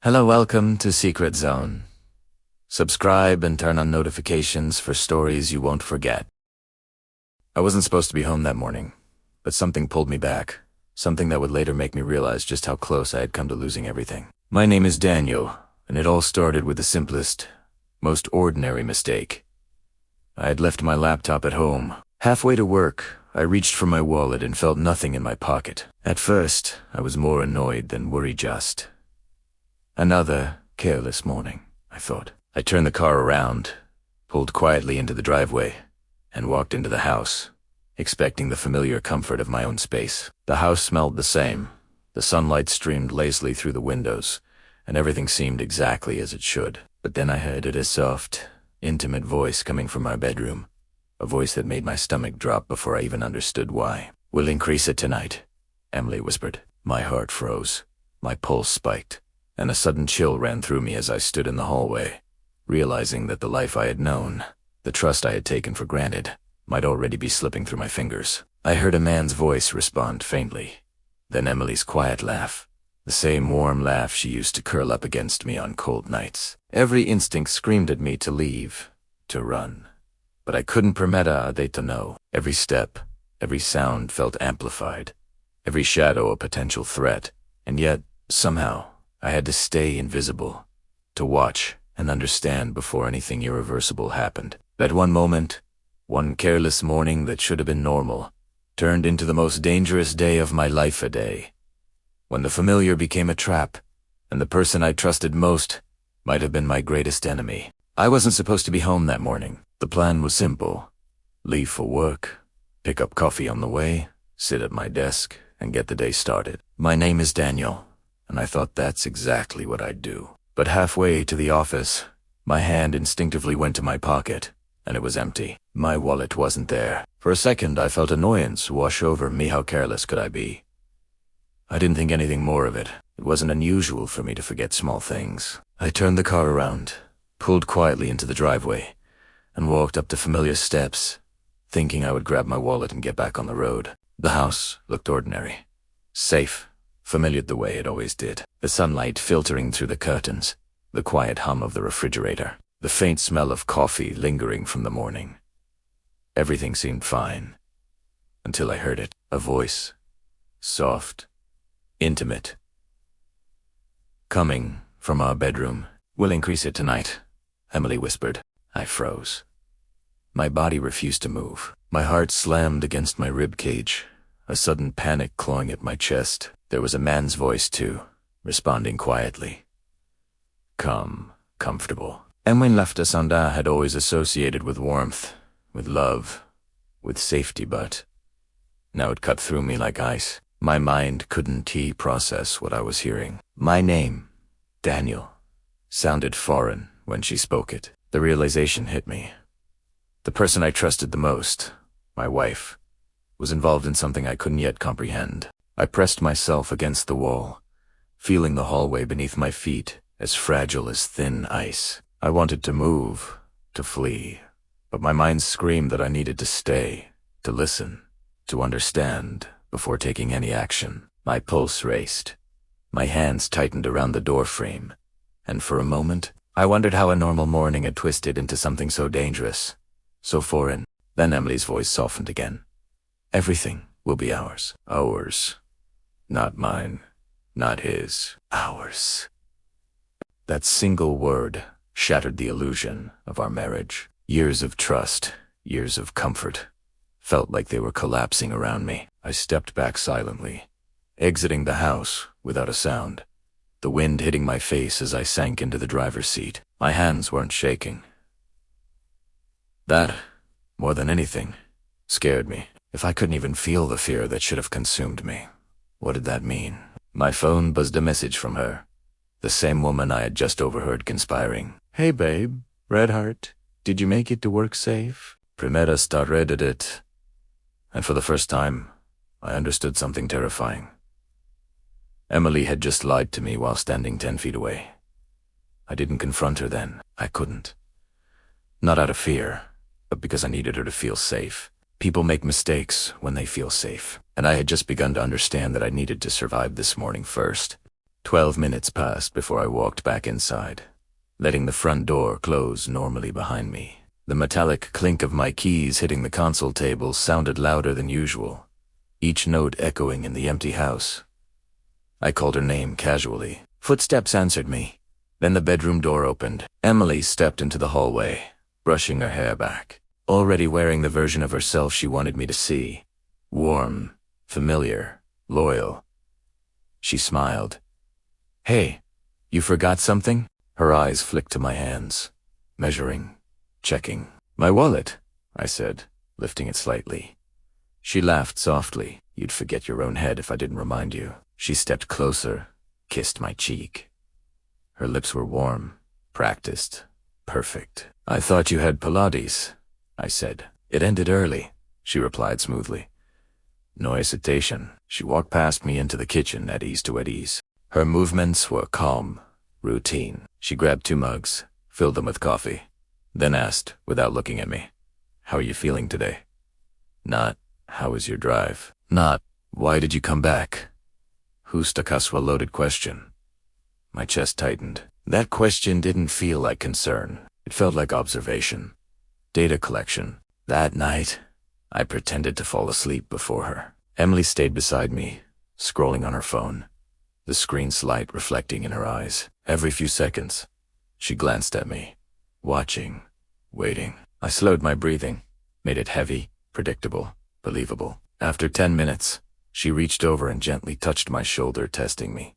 Hello, welcome to Secret Zone. Subscribe and turn on notifications for stories you won't forget. I wasn't supposed to be home that morning, but something pulled me back. Something that would later make me realize just how close I had come to losing everything. My name is Daniel, and it all started with the simplest, most ordinary mistake. I had left my laptop at home. Halfway to work, I reached for my wallet and felt nothing in my pocket. At first, I was more annoyed than worried-just. Another careless morning, I thought. I turned the car around, pulled quietly into the driveway, and walked into the house, expecting the familiar comfort of my own space. The house smelled the same. The sunlight streamed lazily through the windows, and everything seemed exactly as it should. But then I heard a soft, intimate voice coming from our bedroom, a voice that made my stomach drop before I even understood why. "We'll increase it tonight," Emily whispered. My heart froze, my pulse spiked, and a sudden chill ran through me as I stood in the hallway, realizing that the life I had known, the trust I had taken for granted, might already be slipping through my fingers. I heard a man's voice respond faintly, then Emily's quiet laugh, the same warm laugh she used to curl up against me on cold nights. Every instinct screamed at me to leave, to run, but I couldn't permit they to know. Every step, every sound felt amplified, every shadow a potential threat, and yet, somehow, I had to stay invisible, to watch and understand before anything irreversible happened. That one moment, one careless morning that should have been normal, turned into the most dangerous day of my life a day, when the familiar became a trap, and the person I trusted most might have been my greatest enemy. I wasn't supposed to be home that morning. The plan was simple: leave for work, pick up coffee on the way, sit at my desk, and get the day started. My name is Daniel, and I thought that's exactly what I'd do. But halfway to the office, my hand instinctively went to my pocket, and it was empty. My wallet wasn't there. For a second, I felt annoyance wash over me. How careless could I be? I didn't think anything more of it. It wasn't unusual for me to forget small things. I turned the car around, pulled quietly into the driveway, and walked up the familiar steps, thinking I would grab my wallet and get back on the road. The house looked ordinary, safe, familiar the way it always did. The sunlight filtering through the curtains, the quiet hum of the refrigerator, the faint smell of coffee lingering from the morning. Everything seemed fine, until I heard it. A voice, soft, intimate, coming from our bedroom. "We'll increase it tonight," Emily whispered. I froze. My body refused to move. My heart slammed against my rib cage, a sudden panic clawing at my chest. There was a man's voice, too, responding quietly. Calm, comfortable. Emily left us had always associated with warmth, with love, with safety, but now it cut through me like ice. My mind couldn't process what I was hearing. My name, Daniel, sounded foreign when she spoke it. The realization hit me. The person I trusted the most, my wife, was involved in something I couldn't yet comprehend. I pressed myself against the wall, feeling the hallway beneath my feet as fragile as thin ice. I wanted to move, to flee, but my mind screamed that I needed to stay, to listen, to understand before taking any action. My pulse raced. My hands tightened around the door frame, and for a moment, I wondered how a normal morning had twisted into something so dangerous, so foreign. Then Emily's voice softened again. "Everything will be ours." Ours. Not mine. Not his. Ours. That single word shattered the illusion of our marriage. Years of trust, years of comfort, felt like they were collapsing around me. I stepped back silently, exiting the house without a sound, the wind hitting my face as I sank into the driver's seat. My hands weren't shaking. That, more than anything, scared me. If I couldn't even feel the fear that should have consumed me, what did that mean? My phone buzzed a message from her, the same woman I had just overheard conspiring. "Hey babe, red heart, did you make it to work safe?" Primera started it, and for the first time, I understood something terrifying. Emily had just lied to me while standing 10 feet away. I didn't confront her then. I couldn't. Not out of fear, but because I needed her to feel safe. People make mistakes when they feel safe, and I had just begun to understand that I needed to survive this morning first. 12 minutes passed before I walked back inside, letting the front door close normally behind me. The metallic clink of my keys hitting the console table sounded louder than usual, each note echoing in the empty house. I called her name casually. Footsteps answered me. Then the bedroom door opened. Emily stepped into the hallway, brushing her hair back, already wearing the version of herself she wanted me to see. Warm, familiar, loyal. She smiled. Hey, you forgot something? Her eyes flicked to my hands, measuring, checking. My wallet, I said, lifting it slightly. She laughed softly. You'd forget your own head if I didn't remind you. She stepped closer, kissed my cheek. Her lips were warm, practiced, perfect. I thought you had Pilates, I said. It ended early, she replied smoothly. No hesitation. She walked past me into the kitchen at ease. Her movements were calm, routine. She grabbed 2 mugs, filled them with coffee, then asked, without looking at me, How are you feeling today? Not, how was your drive? Not, why did you come back? Who stuck us a loaded question? My chest tightened. That question didn't feel like concern. It felt like observation, data collection. That night, I pretended to fall asleep before her. Emily stayed beside me, scrolling on her phone, the screen's light reflecting in her eyes. Every few seconds, she glanced at me, watching, waiting. I slowed my breathing, made it heavy, predictable, believable. After 10 minutes, she reached over and gently touched my shoulder, testing me.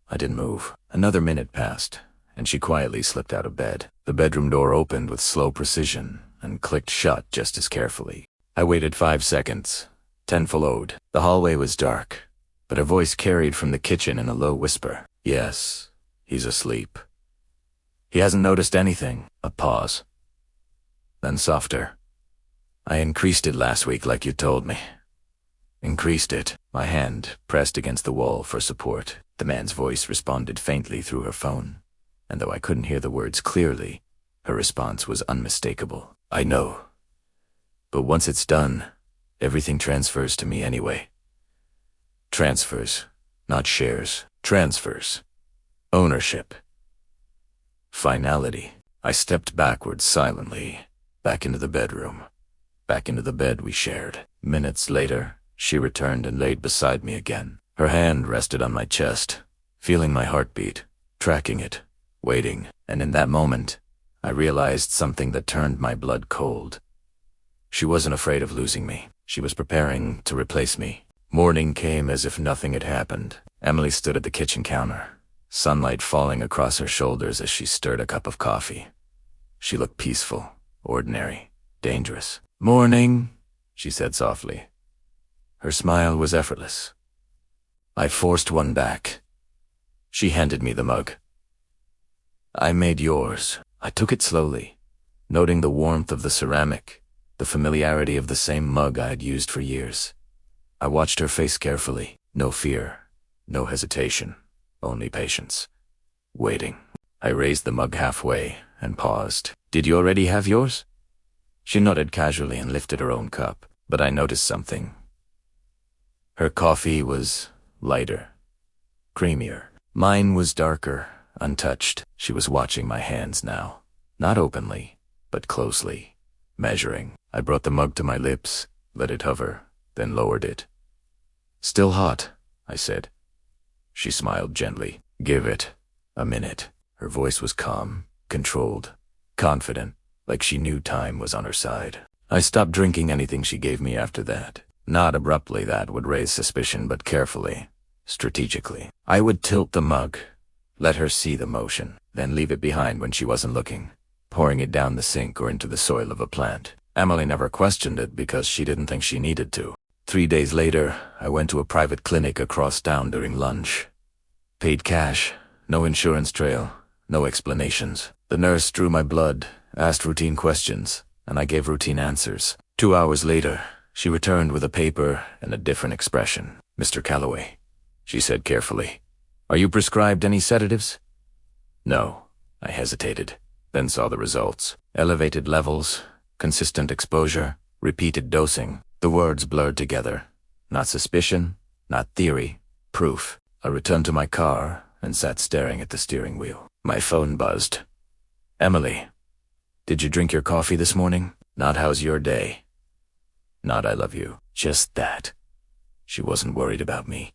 I didn't move. Another minute passed, and she quietly slipped out of bed. The bedroom door opened with slow precision and clicked shut just as carefully. I waited 5 seconds. 10 followed. The hallway was dark, but her voice carried from the kitchen in a low whisper. Yes, he's asleep. He hasn't noticed anything. A pause. Then softer. I increased it last week like you told me. Increased it. My hand pressed against the wall for support. The man's voice responded faintly through her phone, and though I couldn't hear the words clearly, her response was unmistakable. I know. But once it's done, everything transfers to me anyway. Transfers, not shares. Transfers. Ownership. Finality. I stepped backwards silently, back into the bedroom, back into the bed we shared. Minutes later, she returned and laid beside me again. Her hand rested on my chest, feeling my heartbeat, tracking it, waiting, and in that moment, I realized something that turned my blood cold. She wasn't afraid of losing me. She was preparing to replace me. Morning came as if nothing had happened. Emily stood at the kitchen counter, sunlight falling across her shoulders as she stirred a cup of coffee. She looked peaceful, ordinary, dangerous. Morning, she said softly. Her smile was effortless. I forced one back. She handed me the mug. I made yours. I took it slowly, noting the warmth of the ceramic, the familiarity of the same mug I had used for years. I watched her face carefully. No fear, no hesitation, only patience. Waiting. I raised the mug halfway and paused. Did you already have yours? She nodded casually and lifted her own cup, but I noticed something. Her coffee was lighter, creamier. Mine was darker, untouched. She was watching my hands now, not openly, but closely, measuring. I brought the mug to my lips, let it hover, then lowered it. Still hot, I said. She smiled gently. Give it a minute. Her voice was calm, controlled, confident, like she knew time was on her side. I stopped drinking anything she gave me after that. Not abruptly, that would raise suspicion, but carefully, strategically. I would tilt the mug, let her see the motion, then leave it behind when she wasn't looking, pouring it down the sink or into the soil of a plant. Emily never questioned it because she didn't think she needed to. 3 days later, I went to a private clinic across town during lunch. Paid cash, no insurance trail, no explanations. The nurse drew my blood, asked routine questions, and I gave routine answers. 2 hours later, she returned with a paper and a different expression. Mr. Calloway, she said carefully. Are you prescribed any sedatives? No, I hesitated, then saw the results. Elevated levels, consistent exposure, repeated dosing. The words blurred together. Not suspicion, not theory, proof. I returned to my car and sat staring at the steering wheel. My phone buzzed. Emily, did you drink your coffee this morning? Not how's your day? Not I love you. Just that. She wasn't worried about me.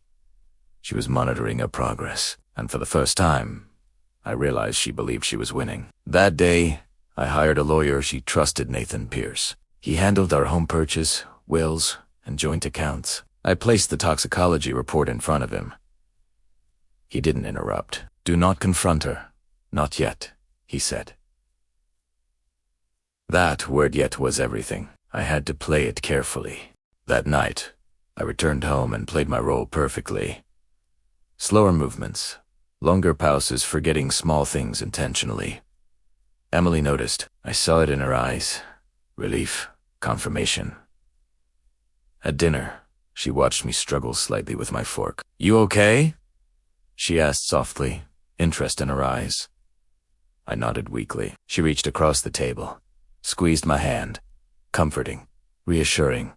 She was monitoring her progress, and for the first time, I realized she believed she was winning. That day, I hired a lawyer she trusted, Nathan Pierce. He handled our home purchase, wills, and joint accounts. I placed the toxicology report in front of him. He didn't interrupt. Do not confront her. Not yet, he said. That word yet was everything. I had to play it carefully. That night, I returned home and played my role perfectly. Slower movements, longer pauses, forgetting small things intentionally. Emily noticed. I saw it in her eyes. Relief, confirmation. At dinner, she watched me struggle slightly with my fork. You okay? She asked softly, interest in her eyes. I nodded weakly. She reached across the table, squeezed my hand, comforting, reassuring,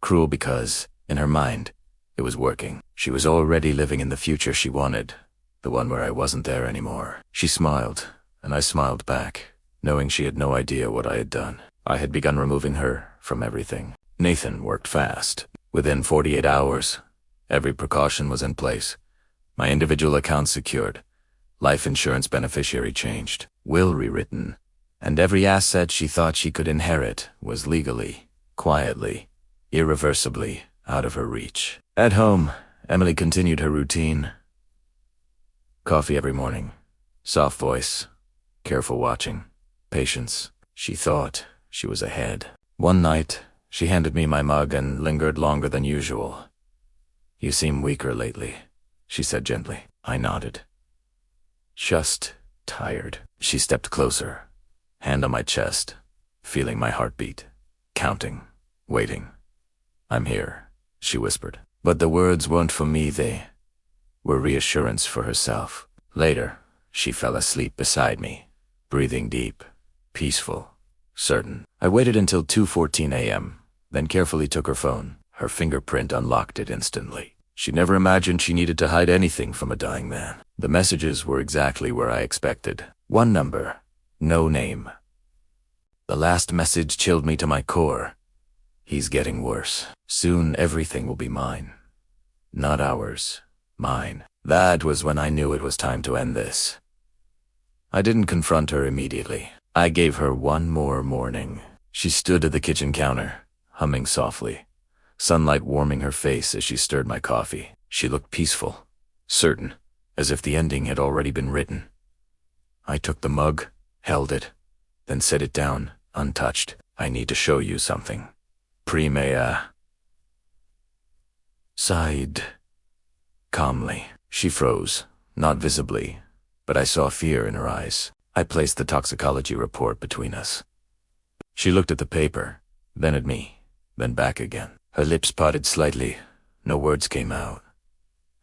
cruel because, in her mind, it was working. She was already living in the future she wanted, the one where I wasn't there anymore. She smiled, and I smiled back, knowing she had no idea what I had done. I had begun removing her from everything. Nathan worked fast. Within 48 hours, every precaution was in place. My individual accounts secured, life insurance beneficiary changed, will rewritten, and every asset she thought she could inherit was legally, quietly, irreversibly out of her reach. At home, Emily continued her routine. Coffee every morning, soft voice, careful watching, patience. She thought she was ahead. One night, she handed me my mug and lingered longer than usual. You seem weaker lately, she said gently. I nodded. Just tired. She stepped closer, hand on my chest, feeling my heartbeat, counting, waiting. I'm here, she whispered. But the words weren't for me, they were reassurance for herself. Later, she fell asleep beside me, breathing deep, peaceful, certain. I waited until 2:14 a.m., then carefully took her phone. Her fingerprint unlocked it instantly. She never imagined she needed to hide anything from a dying man. The messages were exactly where I expected. One number, no name. The last message chilled me to my core. He's getting worse. Soon everything will be mine. Not ours, mine. That was when I knew it was time to end this. I didn't confront her immediately. I gave her one more morning. She stood at the kitchen counter, humming softly, sunlight warming her face as she stirred my coffee. She looked peaceful, certain, as if the ending had already been written. I took the mug, held it, then set it down, untouched. I need to show you something. Primea. Sighed. Calmly. She froze, not visibly, but I saw fear in her eyes. I placed the toxicology report between us. She looked at the paper, then at me, then back again. Her lips parted slightly. No words came out.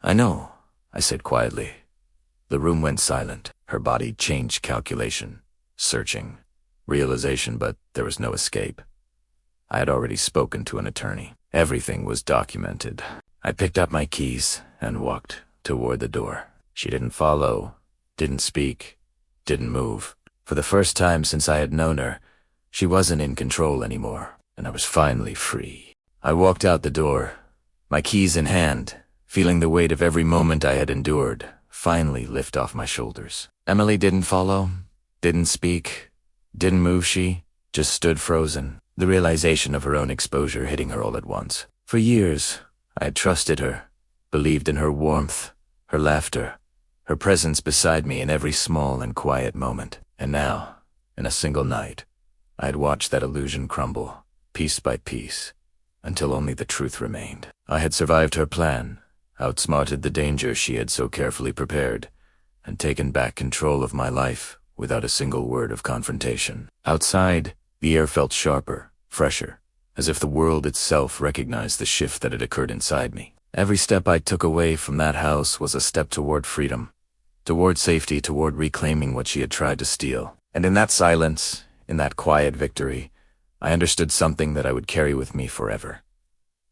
I know, I said quietly. The room went silent. Her body changed calculation, searching, realization, but there was no escape. I had already spoken to an attorney. Everything was documented. I picked up my keys and walked toward the door. She didn't follow, didn't speak, didn't move. For the first time since I had known her, she wasn't in control anymore, and I was finally free. I walked out the door, my keys in hand, feeling the weight of every moment I had endured finally lift off my shoulders. Emily didn't follow, didn't speak, didn't move. She just stood frozen, the realization of her own exposure hitting her all at once. For years, I had trusted her, believed in her warmth, her laughter, her presence beside me in every small and quiet moment. And now, in a single night, I had watched that illusion crumble, piece by piece, until only the truth remained. I had survived her plan, outsmarted the danger she had so carefully prepared, and taken back control of my life without a single word of confrontation. Outside, the air felt sharper, fresher, as if the world itself recognized the shift that had occurred inside me. Every step I took away from that house was a step toward freedom, toward safety, toward reclaiming what she had tried to steal. And in that silence, in that quiet victory, I understood something that I would carry with me forever.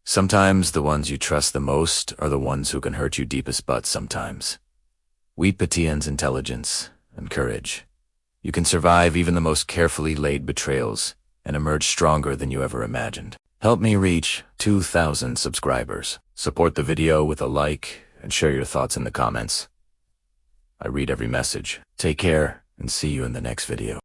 Sometimes the ones you trust the most are the ones who can hurt you deepest but sometimes. Wheat Patien's intelligence and courage. You can survive even the most carefully laid betrayals and emerge stronger than you ever imagined. Help me reach 2,000 subscribers. Support the video with a like and share your thoughts in the comments. I read every message. Take care and see you in the next video.